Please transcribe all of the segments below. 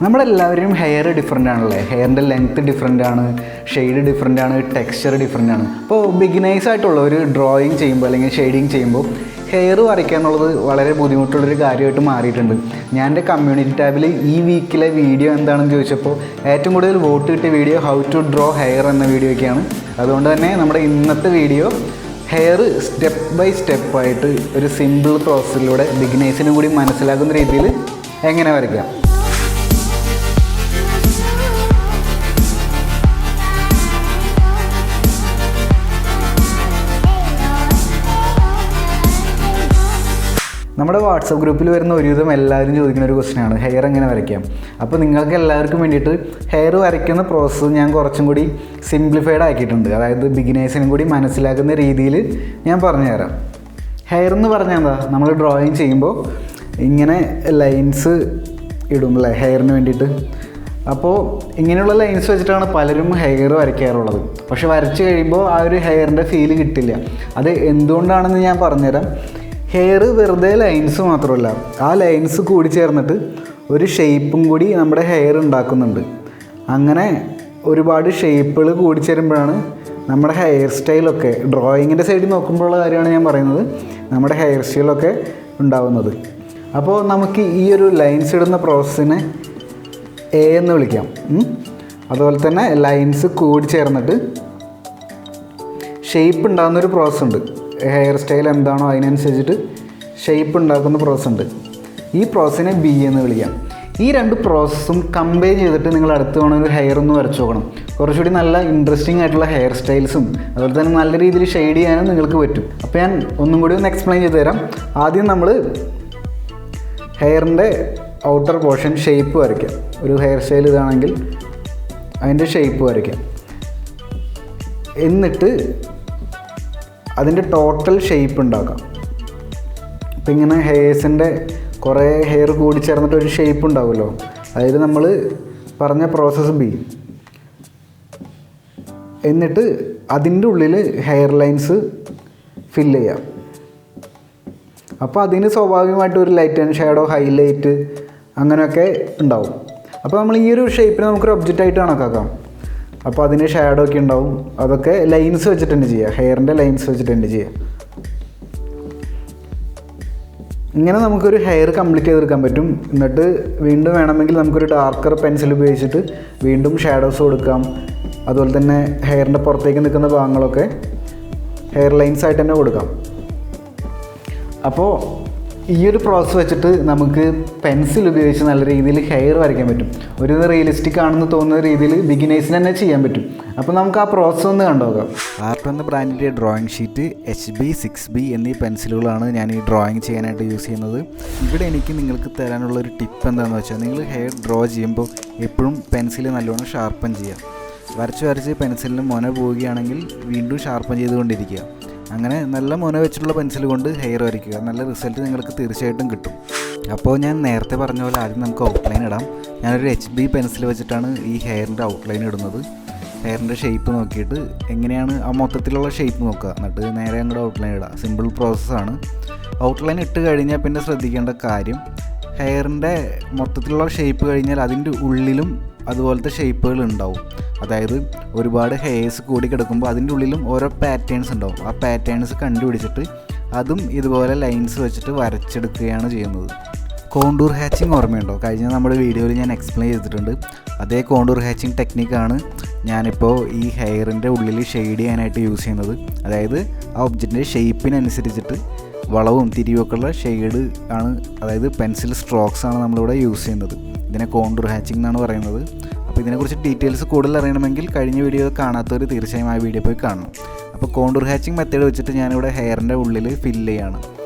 നമ്മളെല്ലാവരും hair different ആണല്ലേ. ഹെയറിൻ്റെ length different ആണ്, ഷെയ്ഡ് ഡിഫറെൻ്റ് ആണ്, ടെക്സ്ചർ ഡിഫറെൻ്റ് ആണ്. അപ്പോൾ ബിഗിനേഴ്സ് ആയിട്ടുള്ള ഒരു ഡ്രോയിങ് ചെയ്യുമ്പോൾ അല്ലെങ്കിൽ ഷെയ്ഡിങ് ചെയ്യുമ്പോൾ ഹെയർ വരയ്ക്കുക എന്നുള്ളത് വളരെ ബുദ്ധിമുട്ടുള്ളൊരു കാര്യമായിട്ട് മാറിയിട്ടുണ്ട്. ഞാൻ എൻ്റെ കമ്മ്യൂണിറ്റി ടാബിൽ ഈ വീക്കിലെ വീഡിയോ എന്താണെന്ന് ചോദിച്ചപ്പോൾ ഏറ്റവും കൂടുതൽ വോട്ട് കിട്ടിയ video how to draw hair എന്ന വീഡിയോയ്ക്കാണ്. അതുകൊണ്ട് തന്നെ നമ്മുടെ ഇന്നത്തെ വീഡിയോ ഹെയർ സ്റ്റെപ്പ് ബൈ സ്റ്റെപ്പായിട്ട് ഒരു സിമ്പിൾ പ്രോസസ്സിലൂടെ ബിഗിനേഴ്സിനും കൂടി മനസ്സിലാക്കുന്ന രീതിയിൽ എങ്ങനെ വരയ്ക്കാം. നമ്മുടെ വാട്സപ്പ് ഗ്രൂപ്പിൽ വരുന്ന ഒരുവിധം എല്ലാവരും ചോദിക്കുന്ന ഒരു ക്വസ്റ്റ്യനാണ് ഹെയർ എങ്ങനെ വരയ്ക്കാം. അപ്പോൾ നിങ്ങൾക്ക് എല്ലാവർക്കും വേണ്ടിയിട്ട് ഹെയർ വരയ്ക്കുന്ന പ്രോസസ്സ് ഞാൻ കുറച്ചും കൂടി സിംപ്ലിഫൈഡ് ആക്കിയിട്ടുണ്ട്. അതായത് ബിഗിനേഴ്സിനും കൂടി മനസ്സിലാക്കുന്ന രീതിയിൽ ഞാൻ പറഞ്ഞുതരാം. ഹെയർ എന്ന് പറഞ്ഞാൽ എന്താ, നമ്മൾ ഡ്രോയിങ് ചെയ്യുമ്പോൾ ഇങ്ങനെ ലൈൻസ് ഇടും അല്ലേ ഹെയറിന് വേണ്ടിയിട്ട്. അപ്പോൾ ഇങ്ങനെയുള്ള ലൈൻസ് വെച്ചിട്ടാണ് പലരും ഹെയർ വരയ്ക്കാറുള്ളത്. പക്ഷെ വരച്ച് കഴിയുമ്പോൾ ആ ഒരു ഹെയറിൻ്റെ ഫീല് കിട്ടില്ല. അത് എന്തുകൊണ്ടാണെന്ന് ഞാൻ പറഞ്ഞുതരാം. ഹെയർ വെറുതെ ലൈൻസ് മാത്രമല്ല, ആ ലൈൻസ് കൂടി ചേർന്നിട്ട് ഒരു ഷേപ്പും കൂടി നമ്മുടെ ഹെയർ ഉണ്ടാക്കുന്നുണ്ട്. അങ്ങനെ ഒരുപാട് ഷേപ്പുകൾ കൂടി ചേരുമ്പോഴാണ് നമ്മുടെ ഹെയർ സ്റ്റൈലൊക്കെ, ഡ്രോയിങ്ങിൻ്റെ സൈഡിൽ നോക്കുമ്പോഴുള്ള കാര്യമാണ് ഞാൻ പറയുന്നത്, നമ്മുടെ ഹെയർ സ്റ്റൈലൊക്കെ ഉണ്ടാവുന്നത്. അപ്പോൾ നമുക്ക് ഈ ഒരു ലൈൻസ് ഇടുന്ന പ്രോസസ്സിനെ എ എന്ന് വിളിക്കാം. അതുപോലെ തന്നെ ലൈൻസ് കൂടി ചേർന്നിട്ട് ഷേപ്പ് ഉണ്ടാകുന്നൊരു പ്രോസസ്സ് ഉണ്ട്. ഹെയർ സ്റ്റൈൽ എന്താണോ അതിനനുസരിച്ചിട്ട് ഷേപ്പ് ഉണ്ടാക്കുന്ന പ്രോസസ്സ് ഉണ്ട്. ഈ പ്രോസസ്സിനെ ബി എന്ന് വിളിക്കാം. ഈ രണ്ട് പ്രോസസ്സും കമ്പയർ ചെയ്തിട്ട് നിങ്ങൾ അടുത്ത് വേണം ഒരു ഹെയർ ഒന്ന് വരച്ച് നോക്കണം. കുറച്ചുകൂടി നല്ല ഇൻട്രസ്റ്റിംഗ് ആയിട്ടുള്ള ഹെയർ സ്റ്റൈൽസും അതുപോലെ തന്നെ നല്ല രീതിയിൽ ഷെയ്ഡ് ചെയ്യാനും നിങ്ങൾക്ക് പറ്റും. അപ്പോൾ ഞാൻ ഒന്നും കൂടി ഒന്ന് എക്സ്പ്ലെയിൻ ചെയ്ത് തരാം. ആദ്യം നമ്മൾ ഹെയറിൻ്റെ ഔട്ടർ പോർഷൻ ഷേപ്പ് വരയ്ക്കാം. ഒരു ഹെയർ സ്റ്റൈൽ ഇതാണെങ്കിൽ അതിൻ്റെ ഷേപ്പ് വരയ്ക്കാം. എന്നിട്ട് അതിൻ്റെ ടോട്ടൽ ഷേപ്പ് ഉണ്ടാക്കാം. അപ്പം ഇങ്ങനെ ഹെയർസിൻ്റെ കുറേ ഹെയർ കൂടി ചേർന്നിട്ട് ഒരു ഷേപ്പ് ഉണ്ടാവുമല്ലോ, അതായത് നമ്മൾ പറഞ്ഞ പ്രോസസ്സ് ബി. എന്നിട്ട് അതിൻ്റെ ഉള്ളിൽ ഹെയർ ലൈൻസ് ഫില്ല് ചെയ്യാം. അപ്പോൾ അതിന് സ്വാഭാവികമായിട്ട് ഒരു ലൈറ്റ് ആൻഡ് ഷാഡോ, ഹൈലൈറ്റ് അങ്ങനെയൊക്കെ ഉണ്ടാവും. അപ്പോൾ നമ്മൾ ഈ ഒരു ഷേപ്പിനെ നമുക്കൊരു ഒബ്ജക്റ്റായിട്ട് കണക്കാക്കാം. അപ്പോൾ അതിന് ഷാഡോ ഒക്കെ ഉണ്ടാവും. അതൊക്കെ ലൈൻസ് വെച്ചിട്ട് തന്നെ ചെയ്യുക, ഹെയറിൻ്റെ ലൈൻസ് വെച്ചിട്ട് തന്നെ ചെയ്യുക. ഇങ്ങനെ നമുക്കൊരു ഹെയർ കംപ്ലീറ്റ് ചെയ്തെടുക്കാൻ പറ്റും. എന്നിട്ട് വീണ്ടും വേണമെങ്കിൽ നമുക്കൊരു ഡാർക്കർ പെൻസിൽ ഉപയോഗിച്ചിട്ട് വീണ്ടും ഷാഡോസ് കൊടുക്കാം. അതുപോലെ തന്നെ ഹെയറിൻ്റെ പുറത്തേക്ക് നിൽക്കുന്ന ഭാഗങ്ങളൊക്കെ ഹെയർ ലൈൻസ് ആയിട്ട് തന്നെ കൊടുക്കാം. അപ്പോൾ ഈ ഒരു പ്രോസസ്സ് വെച്ചിട്ട് നമുക്ക് പെൻസിൽ ഉപയോഗിച്ച് നല്ല രീതിയിൽ ഹെയർ വരയ്ക്കാൻ പറ്റും. ഒരു റിയലിസ്റ്റിക് ആണെന്ന് തോന്നുന്ന രീതിയിൽ ബിഗിനേഴ്സിന് തന്നെ ചെയ്യാൻ പറ്റും. അപ്പോൾ നമുക്ക് ആ പ്രോസസ്സ് ഒന്ന് കണ്ടുനോക്കാം. ആർട്ട് എന്ന ബ്രാൻഡിൻ്റെ ഡ്രോയിങ് ഷീറ്റ് HB 6B എന്നീ പെൻസിലുകളാണ് ഞാൻ ഈ ഡ്രോയിങ് ചെയ്യാനായിട്ട് യൂസ് ചെയ്യുന്നത്. ഇവിടെ എനിക്ക് നിങ്ങൾക്ക് തരാനുള്ളൊരു ടിപ്പ് എന്താണെന്ന് വെച്ചാൽ, നിങ്ങൾ ഹെയർ ഡ്രോ ചെയ്യുമ്പോൾ എപ്പോഴും പെൻസിൽ നല്ലോണം ഷാർപ്പൻ ചെയ്യുക. വരച്ച് പെൻസിലിന് മുന പോവുകയാണെങ്കിൽ വീണ്ടും ഷാർപ്പൻ ചെയ്തുകൊണ്ടിരിക്കുക. അങ്ങനെ നല്ല മുന വെച്ചിട്ടുള്ള പെൻസിൽ കൊണ്ട് ഹെയർ വരയ്ക്കുക. നല്ല റിസൾട്ട് നിങ്ങൾക്ക് തീർച്ചയായിട്ടും കിട്ടും. അപ്പോൾ ഞാൻ നേരത്തെ പറഞ്ഞ പോലെ ആദ്യം നമുക്ക് ഔട്ട്ലൈൻ ഇടാം. ഞാനൊരു HB പെൻസിൽ വെച്ചിട്ടാണ് ഈ ഹെയറിൻ്റെ ഔട്ട്ലൈൻ ഇടുന്നത്. ഹെയറിൻ്റെ ഷേപ്പ് നോക്കിയിട്ട് എങ്ങനെയാണ് ആ മൊത്തത്തിലുള്ള ഷേപ്പ് നോക്കുക, എന്നിട്ട് നേരെ അങ്ങോട്ട് ഔട്ട്ലൈൻ ഇടുക. സിമ്പിൾ പ്രോസസ്സാണ്. ഔട്ട്ലൈൻ ഇട്ട് കഴിഞ്ഞാൽ പിന്നെ ശ്രദ്ധിക്കേണ്ട കാര്യം, ഹെയറിൻ്റെ മൊത്തത്തിലുള്ള ഷേപ്പ് കഴിഞ്ഞാൽ അതിൻ്റെ ഉള്ളിലും അതുപോലത്തെ ഷേപ്പുകൾ ഉണ്ടാവും. അതായത് ഒരുപാട് ഹെയർസ് കൂടി കിടക്കുമ്പോൾ അതിൻ്റെ ഉള്ളിലും ഓരോ പാറ്റേൺസ് ഉണ്ടാവും. ആ പാറ്റേൺസ് കണ്ടുപിടിച്ചിട്ട് അതും ഇതുപോലെ ലൈൻസ് വെച്ചിട്ട് വരച്ചെടുക്കുകയാണ് ചെയ്യുന്നത്. കോണ്ടൂർ ഹാച്ചിങ് ഓർമ്മയുണ്ടോ? കഴിഞ്ഞ നമ്മുടെ വീഡിയോയിൽ ഞാൻ എക്സ്പ്ലെയിൻ ചെയ്തിട്ടുണ്ട്. അതേ കോണ്ടൂർ ഹാച്ചിങ് ടെക്നിക്കാണ് ഞാനിപ്പോൾ ഈ ഹെയറിൻ്റെ ഉള്ളിൽ ഷെയ്ഡ് ചെയ്യാനായിട്ട് യൂസ് ചെയ്യുന്നത്. അതായത് ആ ഒബ്ജക്റ്റിൻ്റെ ഷേപ്പിനനുസരിച്ചിട്ട് വളവും തിരിവൊക്കെ ഉള്ള ഷെയ്ഡ് ആണ്, അതായത് പെൻസിൽ സ്ട്രോക്സ് ആണ് നമ്മളിവിടെ യൂസ് ചെയ്യുന്നത്. ഇതിനെ കോണ്ടൂർ ഹാച്ചിങ് എന്നാണ് പറയുന്നത്. അപ്പോൾ ഇതിനെക്കുറിച്ച് ഡീറ്റെയിൽസ് കൂടുതൽ അറിയണമെങ്കിൽ കഴിഞ്ഞ വീഡിയോ കാണാത്തവർ തീർച്ചയായും ആ വീഡിയോ പോയി കാണണം. അപ്പോൾ കോണ്ടൂർ ഹാച്ചിങ് മെത്തേഡ് വെച്ചിട്ട് ഞാനിവിടെ ഹെയറിൻ്റെ ഉള്ളിൽ ഫില്ല് ചെയ്യാണ്.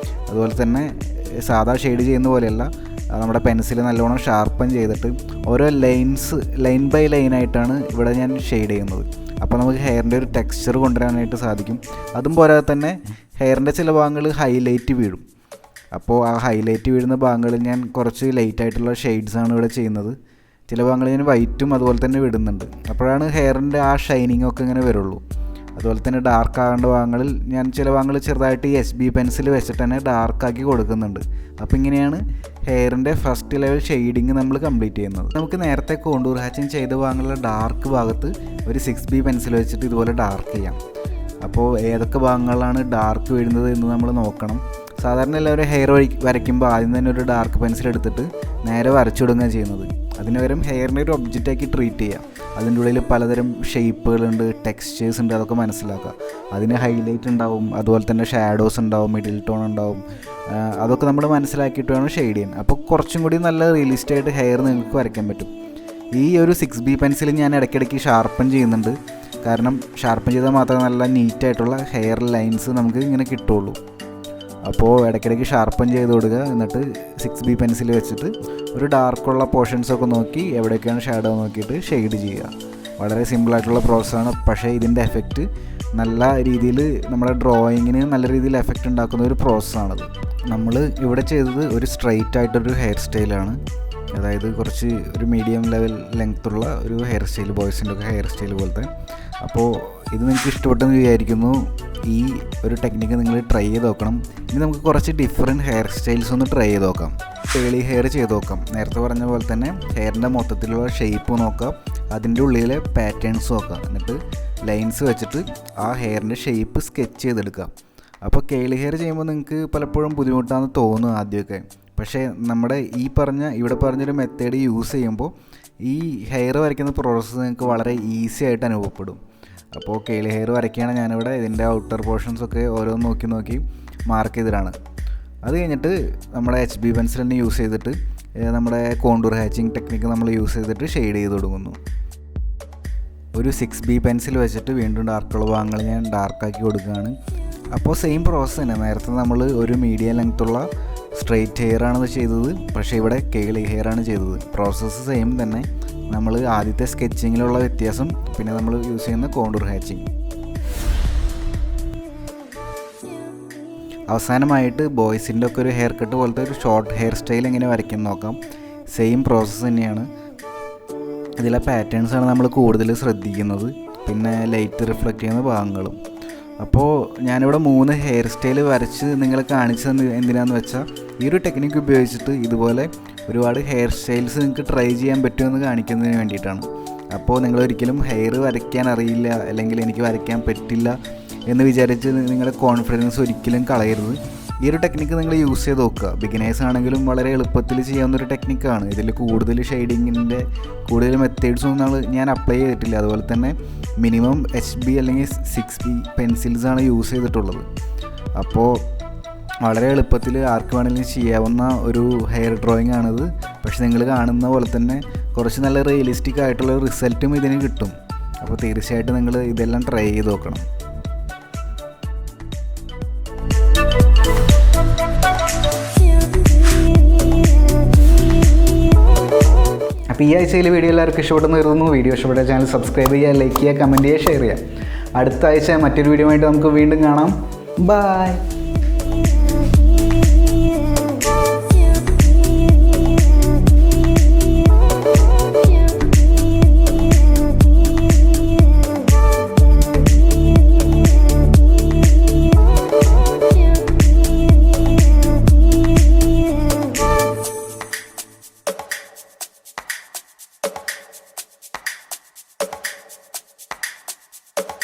അതുപോലെ തന്നെ സാധാ ഷെയ്ഡ് ചെയ്യുന്ന പോലെയല്ല, നമ്മുടെ പെൻസിൽ നല്ലോണം ഷാർപ്പൻ ചെയ്തിട്ട് ഓരോ ലൈൻ ബൈ ലൈനായിട്ടാണ് ഇവിടെ ഞാൻ ഷെയ്ഡ് ചെയ്യുന്നത്. അപ്പോൾ നമുക്ക് ഹെയറിൻ്റെ ഒരു ടെക്സ്ചർ കൊണ്ടുവരാനായിട്ട് സാധിക്കും. അതും പോരാതെ തന്നെ ഹെയറിൻ്റെ ചില ഭാഗങ്ങൾ ഹൈലൈറ്റ് വീഴും. അപ്പോൾ ആ ഹൈലൈറ്റ് വീഴുന്ന ഭാഗങ്ങളിൽ ഞാൻ കുറച്ച് ലൈറ്റായിട്ടുള്ള ഷെയ്ഡ്സാണ് ഇവിടെ ചെയ്യുന്നത്. ചില ഭാഗങ്ങൾ ഞാൻ വൈറ്റും അതുപോലെ തന്നെ വിടുന്നുണ്ട്. അപ്പോഴാണ് ഹെയറിൻ്റെ ആ ഷൈനിങ് ഒക്കെ ഇങ്ങനെ വരുള്ളൂ. അതുപോലെ തന്നെ ഡാർക്ക് ആകേണ്ട ഭാഗങ്ങളിൽ ഞാൻ ചില ഭാഗങ്ങൾ ചെറുതായിട്ട് ഈ HB പെൻസിൽ വെച്ചിട്ട് തന്നെ ഡാർക്കാക്കി കൊടുക്കുന്നുണ്ട്. അപ്പോൾ ഇങ്ങനെയാണ് ഹെയറിൻ്റെ ഫസ്റ്റ് ലെവൽ ഷെയ്ഡിങ് നമ്മൾ കംപ്ലീറ്റ് ചെയ്യുന്നത്. നമുക്ക് നേരത്തെ കോണ്ടൂർ ഹാച്ചിങ് ചെയ്ത ഭാഗങ്ങളിലെ ഡാർക്ക് ഭാഗത്ത് ഒരു 6B പെൻസിൽ വെച്ചിട്ട് ഇതുപോലെ ഡാർക്ക് ചെയ്യാം. അപ്പോൾ ഏതൊക്കെ ഭാഗങ്ങളിലാണ് ഡാർക്ക് വീഴുന്നത് എന്ന് നമ്മൾ നോക്കണം. സാധാരണ എല്ലാവരും ഹെയർ വരയ്ക്കുമ്പോൾ ആദ്യം തന്നെ ഒരു ഡാർക്ക് പെൻസിൽ എടുത്തിട്ട് നേരെ വരച്ചു വിടുകയാണ് ചെയ്യുന്നത്. അതിന് പകരം ഹെയറിനെ ഒരു ഒബ്ജക്റ്റാക്കി ട്രീറ്റ് ചെയ്യാം. അതിൻ്റെ ഉള്ളിൽ പലതരം ഷേപ്പുകളുണ്ട്, ടെക്സ്ചേഴ്സ് ഉണ്ട്, അതൊക്കെ മനസ്സിലാക്കുക. അതിന് ഹൈലൈറ്റ് ഉണ്ടാവും, അതുപോലെ തന്നെ ഷാഡോസ് ഉണ്ടാവും, മിഡിൽ ടോൺ ഉണ്ടാവും. അതൊക്കെ നമ്മൾ മനസ്സിലാക്കിയിട്ട് വേണം ഷെയ്ഡ് ചെയ്യാൻ. അപ്പോൾ കുറച്ചും കൂടി നല്ല റിയലിസ്റ്റിക് ആയിട്ട് ഹെയർ നിങ്ങൾക്ക് വരയ്ക്കാൻ പറ്റും. ഈ ഒരു 6B പെൻസിൽ ഞാൻ ഇടയ്ക്കിടയ്ക്ക് ഷാർപ്പൺ ചെയ്യുന്നുണ്ട്. കാരണം ഷാർപ്പൺ ചെയ്താൽ മാത്രമേ നല്ല നീറ്റായിട്ടുള്ള ഹെയർ ലൈൻസ് നമുക്ക് ഇങ്ങനെ കിട്ടുള്ളൂ. അപ്പോൾ ഇടയ്ക്കിടയ്ക്ക് ഷാർപ്പൺ ചെയ്ത് കൊടുക്കുക. എന്നിട്ട് 6B പെൻസിൽ വെച്ചിട്ട് ഒരു ഡാർക്കുള്ള പോർഷൻസൊക്കെ നോക്കി എവിടെയൊക്കെയാണ് ഷാഡോ നോക്കിയിട്ട് ഷെയ്ഡ് ചെയ്യുക. വളരെ സിമ്പിളായിട്ടുള്ള പ്രോസസ്സാണ്. പക്ഷേ ഇതിൻ്റെ എഫക്റ്റ് നല്ല രീതിയിൽ നമ്മുടെ ഡ്രോയിങ്ങിന് നല്ല രീതിയിൽ എഫക്റ്റ് ഉണ്ടാക്കുന്ന ഒരു പ്രോസസ്സാണത്. നമ്മൾ ഇവിടെ ചെയ്തത് ഒരു സ്ട്രെയിറ്റ് ആയിട്ടൊരു ഹെയർ സ്റ്റൈലാണ്. അതായത് കുറച്ച് ഒരു മീഡിയം ലെവൽ ലെങ്ത്തുള്ള ഒരു ഹെയർ സ്റ്റൈൽ, ബോയ്സിൻ്റെ ഒക്കെ ഹെയർ സ്റ്റൈൽ പോലത്തെ. അപ്പോൾ ഇത് നിങ്ങൾക്ക് ഇഷ്ടപ്പെട്ടെന്ന് വിചാരിക്കുന്നു. ഈ ഒരു ടെക്നിക്ക് നിങ്ങൾ ട്രൈ ചെയ്ത് നോക്കണം. ഇനി നമുക്ക് കുറച്ച് ഡിഫറെൻറ്റ് ഹെയർ സ്റ്റൈൽസ് ഒന്ന് ട്രൈ ചെയ്ത് നോക്കാം. കേളി ഹെയർ ചെയ്ത് നോക്കാം. നേരത്തെ പറഞ്ഞ പോലെ തന്നെ ഹെയറിൻ്റെ മൊത്തത്തിലുള്ള ഷേപ്പ് നോക്കാം, അതിൻ്റെ ഉള്ളിലെ പാറ്റേൺസ് നോക്കാം. എന്നിട്ട് ലൈൻസ് വെച്ചിട്ട് ആ ഹെയറിൻ്റെ ഷേപ്പ് സ്കെച്ച് ചെയ്തെടുക്കാം. അപ്പോൾ കേളി ഹെയർ ചെയ്യുമ്പോൾ നിങ്ങൾക്ക് പലപ്പോഴും ബുദ്ധിമുട്ടാണെന്ന് തോന്നും ആദ്യമൊക്കെ. പക്ഷേ നമ്മുടെ ഇവിടെ പറഞ്ഞൊരു മെത്തേഡ് യൂസ് ചെയ്യുമ്പോൾ ഈ ഹെയർ വരയ്ക്കുന്ന പ്രോസസ്സ് നിങ്ങൾക്ക് വളരെ ഈസി ആയിട്ട് അനുഭവപ്പെടും. അപ്പോൾ കേളി ഹെയർ വരയ്ക്കുകയാണ് ഞാനിവിടെ. ഇതിൻ്റെ ഔട്ടർ പോർഷൻസൊക്കെ ഓരോന്ന് നോക്കി മാർക്ക് ചെയ്തിട്ടാണ്. അത് കഴിഞ്ഞിട്ട് നമ്മുടെ HB പെൻസിൽ തന്നെ യൂസ് ചെയ്തിട്ട് നമ്മുടെ കോണ്ടൂർ ഹാച്ചിങ് ടെക്നിക്ക് നമ്മൾ യൂസ് ചെയ്തിട്ട് ഷെയ്ഡ് ചെയ്ത് കൊടുക്കുന്നു. ഒരു 6B പെൻസിൽ വെച്ചിട്ട് വീണ്ടും ഡാർക്കുള്ള ഭാഗങ്ങൾ ഞാൻ ഡാർക്കാക്കി കൊടുക്കുകയാണ്. അപ്പോൾ സെയിം പ്രോസസ്സ് തന്നെ. നേരത്തെ നമ്മൾ ഒരു മീഡിയം ലെങ്ത്തുള്ള സ്ട്രെയിറ്റ് ഹെയർ ആണ് ചെയ്തത്, പക്ഷേ ഇവിടെ കേളി ഹെയർ ആണ് ചെയ്തത്. പ്രോസസ്സ് സെയിം തന്നെ. നമ്മൾ ആദ്യത്തെ സ്കെച്ചിങ്ങിലുള്ള വ്യത്യാസം, പിന്നെ നമ്മൾ യൂസ് ചെയ്യുന്ന കോണ്ടൂർ ഹാച്ചിങ്. അവസാനമായിട്ട് ബോയ്സിൻ്റെ ഒക്കെ ഒരു ഹെയർ കട്ട് പോലത്തെ ഒരു ഷോർട്ട് ഹെയർ സ്റ്റൈൽ എങ്ങനെ വരയ്ക്കാൻ നോക്കാം. സെയിം പ്രോസസ്സ് തന്നെയാണ്. ഇതിലെ പാറ്റേൺസാണ് നമ്മൾ കൂടുതൽ ശ്രദ്ധിക്കുന്നത്, പിന്നെ ലൈറ്റ് റിഫ്ലക്റ്റ് ചെയ്യുന്ന ഭാഗങ്ങളും. അപ്പോൾ ഞാനിവിടെ 3 ഹെയർ സ്റ്റൈൽ വരച്ച് നിങ്ങളെ കാണിച്ചത് എന്തിനാണെന്ന് വെച്ചാൽ ഈ ഒരു ടെക്നിക്ക് ഉപയോഗിച്ചിട്ട് ഇതുപോലെ ഒരുപാട് ഹെയർ സ്റ്റൈൽസ് നിങ്ങൾക്ക് ട്രൈ ചെയ്യാൻ പറ്റുമെന്ന് കാണിക്കുന്നതിന് വേണ്ടിയിട്ടാണ്. അപ്പോൾ നിങ്ങളൊരിക്കലും ഹെയർ വരയ്ക്കാൻ അറിയില്ല, അല്ലെങ്കിൽ എനിക്ക് വരയ്ക്കാൻ പറ്റില്ല എന്ന് വിചാരിച്ച് നിങ്ങളുടെ കോൺഫിഡൻസ് ഒരിക്കലും കളയരുത്. ഈ ഒരു ടെക്നിക്ക് നിങ്ങൾ യൂസ് ചെയ്ത് നോക്കുക. ബിഗിനേഴ്സ് ആണെങ്കിലും വളരെ എളുപ്പത്തിൽ ചെയ്യാവുന്നൊരു ടെക്നിക്കാണ്. ഇതിൽ കൂടുതൽ ഷെയ്ഡിങ്ങിൻ്റെ കൂടുതൽ മെത്തേഡ്സൊന്നും ഞാൻ അപ്ലൈ ചെയ്തിട്ടില്ല. അതുപോലെ തന്നെ മിനിമം HB അല്ലെങ്കിൽ 6B പെൻസിൽസാണ് യൂസ് ചെയ്തിട്ടുള്ളത്. അപ്പോൾ വളരെ എളുപ്പത്തിൽ ആർക്ക് വേണമെങ്കിലും ചെയ്യാവുന്ന ഒരു ഹെയർ ഡ്രോയിങ് ആണിത്. പക്ഷെ നിങ്ങൾ കാണുന്ന പോലെ തന്നെ കുറച്ച് നല്ല റിയലിസ്റ്റിക് ആയിട്ടുള്ള റിസൾട്ടും ഇതിന് കിട്ടും. അപ്പോൾ തീർച്ചയായിട്ടും നിങ്ങൾ ഇതെല്ലാം ട്രൈ ചെയ്ത് നോക്കണം. അപ്പോൾ ഈ ആഴ്ചയിലെ വീഡിയോ എല്ലാവർക്കും ഇഷ്ടപ്പെട്ടെന്ന് കരുതുന്നു. വീഡിയോ ഇഷ്ടപ്പെട്ട ചാനൽ സബ്സ്ക്രൈബ് ചെയ്യുക, ലൈക്ക് ചെയ്യുക, കമൻറ്റ് ചെയ്യുക, ഷെയർ ചെയ്യുക. അടുത്ത ആഴ്ച മറ്റൊരു വീഡിയോ ആയിട്ട് നമുക്ക് വീണ്ടും കാണാം. ബൈ.